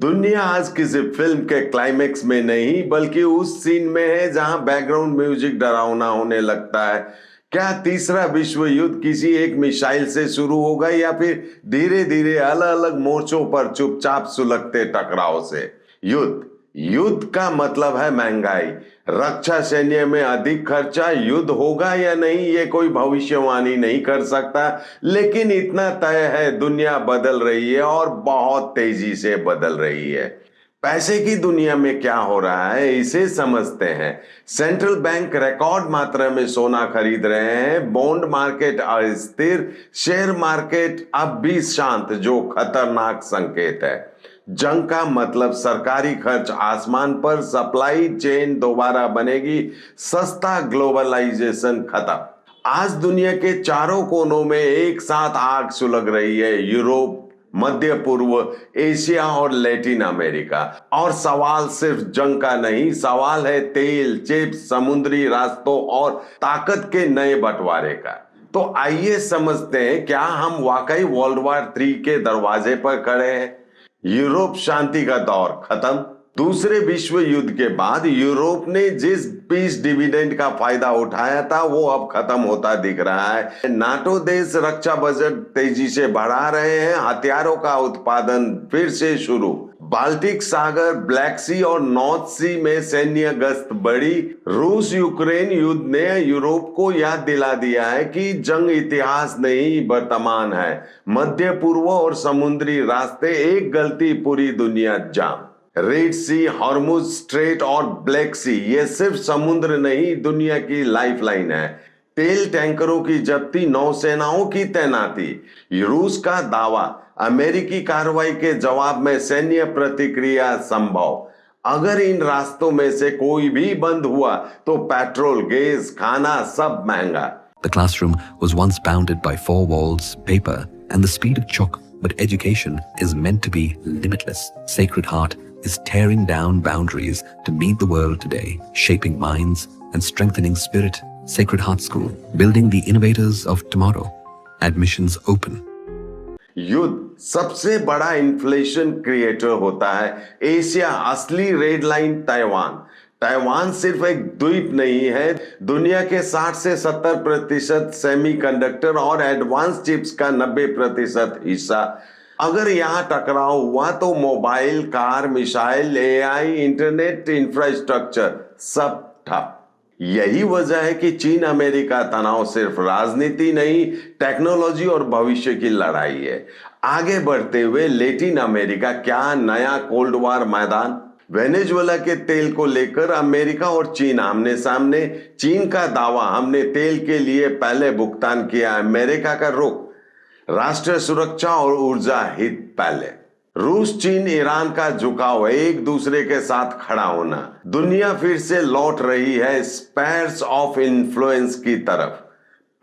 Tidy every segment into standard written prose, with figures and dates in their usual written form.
दुनिया आज किसी फिल्म के क्लाइमेक्स में नहीं बल्कि उस सीन में है जहां बैकग्राउंड म्यूजिक डरावना होने लगता है। क्या तीसरा विश्व युद्ध किसी एक मिसाइल से शुरू होगा या फिर धीरे धीरे अलग अलग मोर्चों पर चुपचाप सुलगते टकराव से? युद्ध युद्ध का मतलब है महंगाई। रक्षा सैन्य में अधिक खर्चा। युद्ध होगा या नहीं ये कोई भविष्यवाणी नहीं कर सकता, लेकिन इतना तय है दुनिया बदल रही है और बहुत तेजी से बदल रही है। पैसे की दुनिया में क्या हो रहा है इसे समझते हैं। सेंट्रल बैंक रिकॉर्ड मात्रा में सोना खरीद रहे हैं, बॉन्ड मार्केट अस्थिर, शेयर मार्केट अब भी शांत, जो खतरनाक संकेत है। जंग का मतलब सरकारी खर्च आसमान पर, सप्लाई चेन दोबारा बनेगी, सस्ता, ग्लोबलाइजेशन खत्म। आज दुनिया के चारों कोनों में एक साथ आग सुलग रही है, यूरोप, मध्य पूर्व, एशिया और लैटिन अमेरिका। और सवाल सिर्फ जंग का नहीं, सवाल है तेल, चिप्स, समुद्री रास्तों और ताकत के नए बंटवारे का। तो आइए समझते हैं, क्या हम वाकई वर्ल्ड वॉर 3 के दरवाजे पर खड़े हैं? यूरोप शांति का दौर खत्म। दूसरे विश्व युद्ध के बाद यूरोप ने जिस पीस डिविडेंड का फायदा उठाया था वो अब खत्म होता दिख रहा है। नाटो देश रक्षा बजट तेजी से बढ़ा रहे हैं, हथियारों का उत्पादन फिर से शुरू। बाल्टिक सागर, ब्लैक सी और नॉर्थ सी में सैन्य गश्त बढ़ी। रूस यूक्रेन युद्ध ने यूरोप को याद दिला दिया है कि जंग इतिहास नहीं वर्तमान है। मध्य पूर्व और समुद्री रास्ते, एक गलती पूरी दुनिया जाम। रेड सी, हॉर्मुज स्ट्रेट और ब्लैक सी, ये सिर्फ समुद्र नहीं दुनिया की लाइफलाइन है। तेल टैंकरों की जब्ती, नौसेनाओं की तैनाती। रूस का दावा, अमेरिकी कार्रवाई के जवाब में सैन्य प्रतिक्रिया संभव। अगर इन रास्तों में से कोई भी बंद हुआ तो पेट्रोल, गैस, खाना सब महंगा। The classroom was once bounded by 4 walls, paper, and the speed of chalk, but education is meant to be limitless. Sacred Heart is tearing down boundaries to meet the world today, shaping minds and strengthening spirit. Sacred Heart School, building the innovators of tomorrow. Admissions open. युद्ध सबसे बड़ा inflation creator होता है। Asia असली red line Taiwan. Taiwan सिर्फ एक द्वीप नहीं है, दुनिया के 60 से 70% सेमीकंडक्टर और एडवांस चिप्स का 90% हिस्सा। अगर यहां टकराव हुआ तो mobile, car, missile, AI, internet infrastructure सब ठप। यही वजह है कि चीन अमेरिका तनाव सिर्फ राजनीति नहीं, टेक्नोलॉजी और भविष्य की लड़ाई है। आगे बढ़ते हुए लैटिन अमेरिका, क्या नया कोल्ड वॉर मैदान? वेनेजुएला के तेल को लेकर अमेरिका और चीन आमने सामने। चीन का दावा, हमने तेल के लिए पहले भुगतान किया। अमेरिका का रुख, राष्ट्रीय सुरक्षा और ऊर्जा हित पहले। रूस, चीन, ईरान का झुकाव, एक दूसरे के साथ खड़ा होना। दुनिया फिर से लौट रही है स्पेयर्स ऑफ इन्फ्लुएंस की तरफ।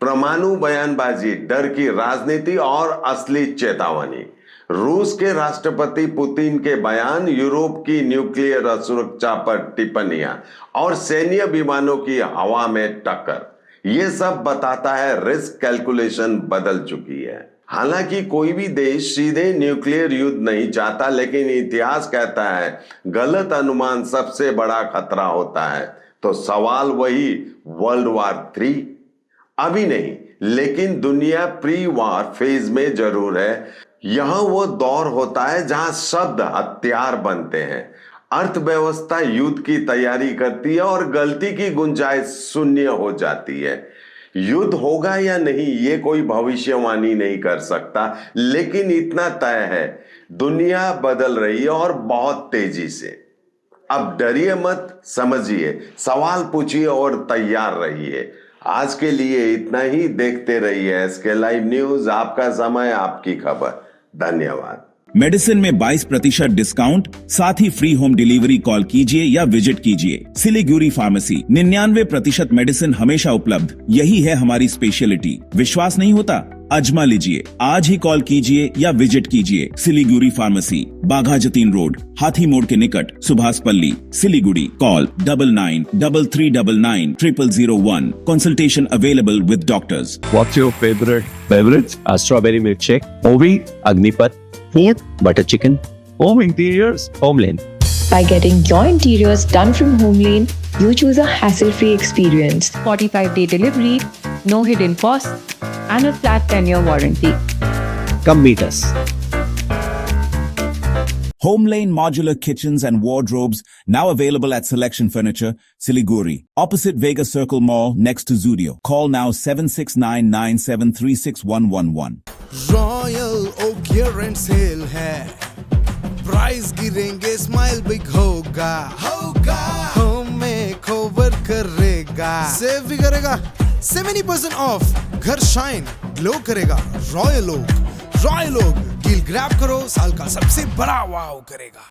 परमाणु बयानबाजी, डर की राजनीति और असली चेतावनी। रूस के राष्ट्रपति पुतिन के बयान, यूरोप की न्यूक्लियर सुरक्षा पर टिप्पणियां और सैन्य विमानों की हवा में टक्कर, ये सब बताता है रिस्क कैलकुलेशन बदल चुकी है। हालांकि कोई भी देश सीधे न्यूक्लियर युद्ध नहीं चाहता, लेकिन इतिहास कहता है गलत अनुमान सबसे बड़ा खतरा होता है। तो सवाल वही, वर्ल्ड वॉर 3? अभी नहीं, लेकिन दुनिया प्री वॉर फेज में जरूर है। यह वो दौर होता है जहां शब्द हथियार बनते हैं, अर्थव्यवस्था युद्ध की तैयारी करती है और गलती की गुंजाइश शून्य हो जाती है। युद्ध होगा या नहीं ये कोई भविष्यवाणी नहीं कर सकता, लेकिन इतना तय है दुनिया बदल रही है और बहुत तेजी से। अब डरिए मत, समझिए, सवाल पूछिए और तैयार रहिए। आज के लिए इतना ही। देखते रहिए एसके लाइव न्यूज, आपका समय, आपकी खबर। धन्यवाद। मेडिसिन में 22% डिस्काउंट, साथ ही फ्री होम डिलीवरी। कॉल कीजिए या विजिट कीजिए सिलीगुड़ी फार्मेसी। 99% मेडिसिन हमेशा उपलब्ध, यही है हमारी स्पेशलिटी। विश्वास नहीं होता? आजमा लीजिए। आज ही कॉल कीजिए या विजिट कीजिए सिलीगुड़ी फार्मेसी, बाघा जतीन रोड, हाथी मोड़ के निकट, सुभाष पल्ली, Siliguri. Call 993399 0001। Consultation available with doctors. What's your favorite beverage? Strawberry milkshake, Movie? Agnipath, Food? butter chicken, Home Interiors, Homelane. By getting your interiors done from Homelane, you choose a hassle-free experience. 45-day delivery, no hidden costs, and a flat 10-year warranty. Come meet us. Homelane Modular Kitchens and Wardrobes, now available at Selection Furniture, Siliguri, opposite Vega Circle Mall, next to Zudio. Call now 7699736111. Royal Oak year end sale है, price गिरेंगे, smile big होगा, home में cover करेगा, save भी करेगा, 70% off, घर shine glow करेगा। Royal Oak deal grab करो, साल का सबसे बड़ा वाव करेगा।